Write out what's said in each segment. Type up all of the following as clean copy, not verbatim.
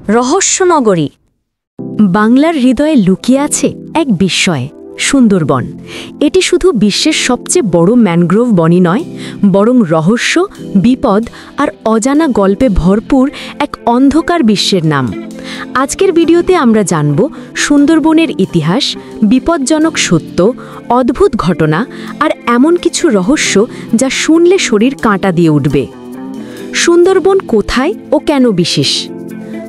রহস্যনগরী। বাংলার হৃদয়ে লুকিয়ে আছে এক বিস্ময়, সুন্দরবন। এটি শুধু বিশ্বের সবচেয়ে বড় ম্যানগ্রোভ বনই নয়, বরং রহস্য, বিপদ আর অজানা গল্পে ভরপুর এক অন্ধকার বিশ্বের নাম। আজকের ভিডিওতে আমরা জানব সুন্দরবনের ইতিহাস, বিপজ্জনক সত্য, অদ্ভুত ঘটনা আর এমন কিছু রহস্য যা শুনলে শরীর কাঁটা দিয়ে উঠবে। সুন্দরবন কোথায় ও কেন বিশেষ?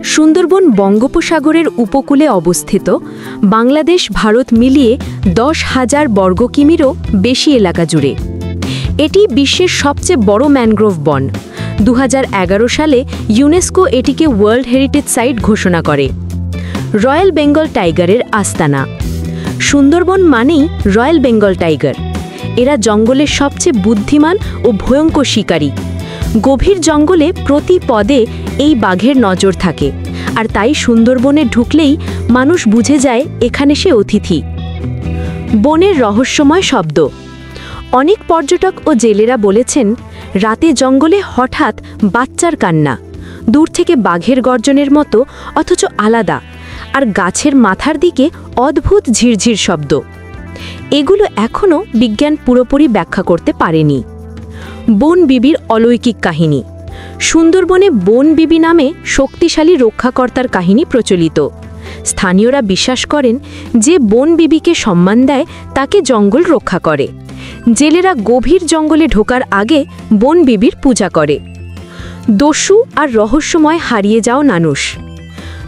সুন্দরবন বঙ্গোপসাগরের উপকূলে অবস্থিত, বাংলাদেশ ভারত মিলিয়ে 10,000 বর্গ কিমিরও বেশি এলাকা জুড়ে। এটি বিশ্বের সবচেয়ে বড় ম্যানগ্রোভ বন। 2011 সালে ইউনেস্কো এটিকে ওয়ার্ল্ড হেরিটেজ সাইট ঘোষণা করে। রয়্যাল বেঙ্গল টাইগারের আস্তানা। সুন্দরবন মানেই রয়্যাল বেঙ্গল টাইগার। এরা জঙ্গলের সবচেয়ে বুদ্ধিমান ও ভয়ঙ্কর শিকারী। গভীর জঙ্গলে প্রতি পদে এই বাঘের নজর থাকে, আর তাই সুন্দরবনে ঢুকলেই মানুষ বুঝে যায় এখানে সে অতিথি। বনের রহস্যময় শব্দ। অনেক পর্যটক ও জেলেরা বলেছেন, রাতে জঙ্গলে হঠাৎ বাচ্চার কান্না, দূর থেকে বাঘের গর্জনের মতো অথচ আলাদা, আর গাছের মাথার দিকে অদ্ভুত ঝিরঝির শব্দ। এগুলো এখনও বিজ্ঞান পুরোপুরি ব্যাখ্যা করতে পারেনি। বন বিবির অলৌকিক কাহিনী। সুন্দরবনে বন বিবি নামে শক্তিশালী রক্ষাকর্তার কাহিনী প্রচলিত। স্থানীয়রা বিশ্বাস করেন যে বন বিবিকে সম্মান দেয় তাকে জঙ্গল রক্ষা করে। জেলেরা গভীর জঙ্গলে ঢোকার আগে বন বিবির পূজা করে। দস্যু আর রহস্যময় হারিয়ে যাওয়া মানুষ।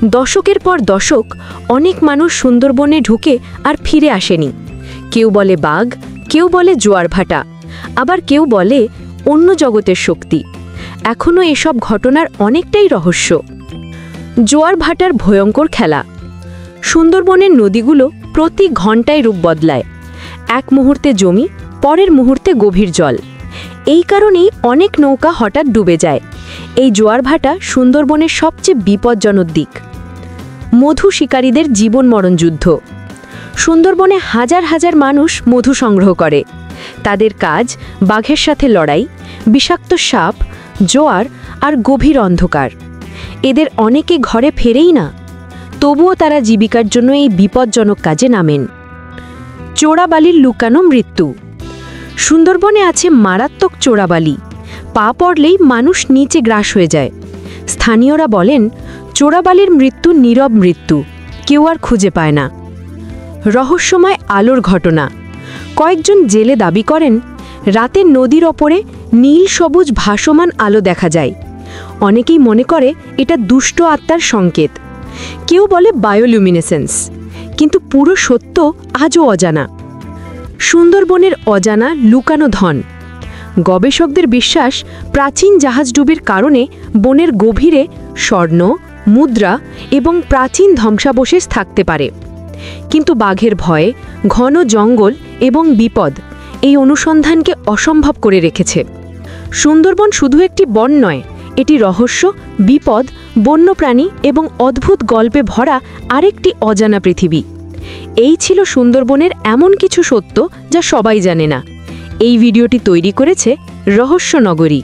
দশকের পর দশক অনেক মানুষ সুন্দরবনে ঢুকে আর ফিরে আসেনি। কেউ বলে বাঘ, কেউ বলে জোয়ার ভাটা, আবার কেউ বলে অন্য জগতের শক্তি। এখনও এসব ঘটনার অনেকটাই রহস্য। জোয়ার ভাটার ভয়ঙ্কর খেলা। সুন্দরবনের নদীগুলো প্রতি ঘন্টায় রূপ বদলায়। এক মুহূর্তে জমি, পরের মুহূর্তে গভীর জল। এই কারণেই অনেক নৌকা হঠাৎ ডুবে যায়। এই জোয়ার ভাটা সুন্দরবনের সবচেয়ে বিপজ্জনক দিক। মধু শিকারীদের জীবন মরণ যুদ্ধ। সুন্দরবনে হাজার হাজার মানুষ মধু সংগ্রহ করে। তাদের কাজ বাঘের সাথে লড়াই, বিষাক্ত সাপ, জোয়ার আর গভীর অন্ধকার। এদের অনেকে ঘরে ফেরেই না, তবুও তারা জীবিকার জন্য এই বিপজ্জনক কাজে নামেন। চোরাবালির লুকানো মৃত্যু। সুন্দরবনে আছে মারাত্মক চোরাবালি। পা পড়লেই মানুষ নিচে গ্রাস হয়ে যায়। স্থানীয়রা বলেন, চোরাবালির মৃত্যু নীরব মৃত্যু, কেউ আর খুঁজে পায় না। রহস্যময় আলোর ঘটনা। কয়েকজন জেলে দাবি করেন, রাতে নদীর ওপরে নীল সবুজ ভাসমান আলো দেখা যায়। অনেকেই মনে করে এটা দুষ্ট আত্মার সংকেত। কেউ বলে বায়োলুমিনেসেন্স, কিন্তু পুরো সত্য আজও অজানা। সুন্দরবনের অজানা লুকানো ধন। গবেষকদের বিশ্বাস, প্রাচীন জাহাজডুবির কারণে বনের গভীরে স্বর্ণ, মুদ্রা এবং প্রাচীন ধ্বংসাবশেষ থাকতে পারে। কিন্তু বাঘের ভয়ে, ঘন জঙ্গল এবং বিপদ এই অনুসন্ধানকে অসম্ভব করে রেখেছে। সুন্দরবন শুধু একটি বন নয়, এটি রহস্য, বিপদ, বন্যপ্রাণী এবং অদ্ভুত গল্পে ভরা আরেকটি অজানা পৃথিবী। এই ছিল সুন্দরবনের এমন কিছু সত্য যা সবাই জানে না। এই ভিডিওটি তৈরি করেছে রহস্যনগরী।